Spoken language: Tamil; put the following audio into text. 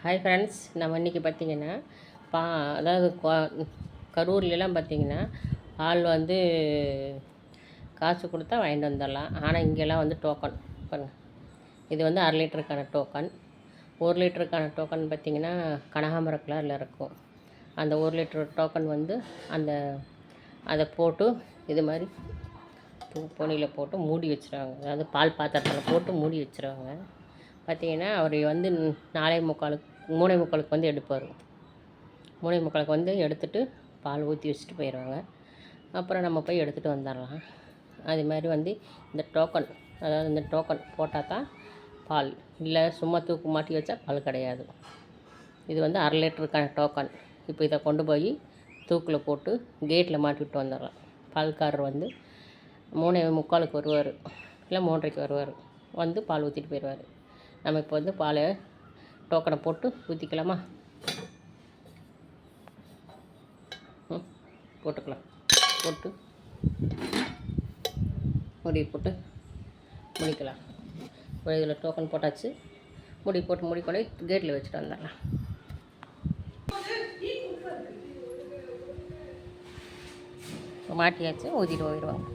ஹாய் ஃப்ரெண்ட்ஸ், நம்ம இன்றைக்கி பார்த்திங்கன்னா அதாவது கரூர்லாம் பார்த்திங்கன்னா பால் வந்து காசு கொடுத்தா வாங்கிட்டு வந்துடலாம். ஆனால் இங்கெல்லாம் வந்து டோக்கன் பாருங்கள். இது வந்து 1/2 லிட்டருக்கான டோக்கன். 1 லிட்டருக்கான டோக்கன் பார்த்திங்கன்னா கனகாம்பர கலரில் இருக்கும். அந்த 1 லிட்டர் டோக்கன் வந்து அதை போட்டு இது மாதிரி பொனியில் போட்டு மூடி வச்சுருவாங்க. அதாவது பால் பாத்திரத்தில் போட்டு மூடி வச்சுருவாங்க. பார்த்திங்கன்னா அவர் வந்து 3:45 வந்து எடுப்பார். 3:45 வந்து எடுத்துகிட்டு பால் ஊற்றி வச்சுட்டு போயிடுவாங்க. அப்புறம் நம்ம போய் எடுத்துகிட்டு வந்துடலாம். அது மாதிரி வந்து இந்த டோக்கன் போட்டால் தான் பால், இல்லை சும்மா தூக்கு மாட்டி வச்சா பால் கிடையாது. இது வந்து 1/2 லிட்டருக்கான டோக்கன். இப்போ இதை கொண்டு போய் தூக்கில் போட்டு கேட்டில் மாட்டிவிட்டு வந்துடலாம். பால்காரர் வந்து 3:45 வருவார், இல்லை 3:30 வருவார். வந்து பால் ஊற்றிட்டு போயிடுவார். நம்ம இப்போ வந்து பாலை டோக்கனை போட்டு ஊற்றிக்கலாமா? போட்டுக்கலாம். போட்டு முடி போட்டு முடிக்கலாம். இப்போ இதில் டோக்கன் போட்டாச்சு. முடி கொண்டு கேட்டில் வச்சுட்டு வந்துடலாம். மாட்டியாச்சு, ஊற்றிட்டு போயிடுவாங்க.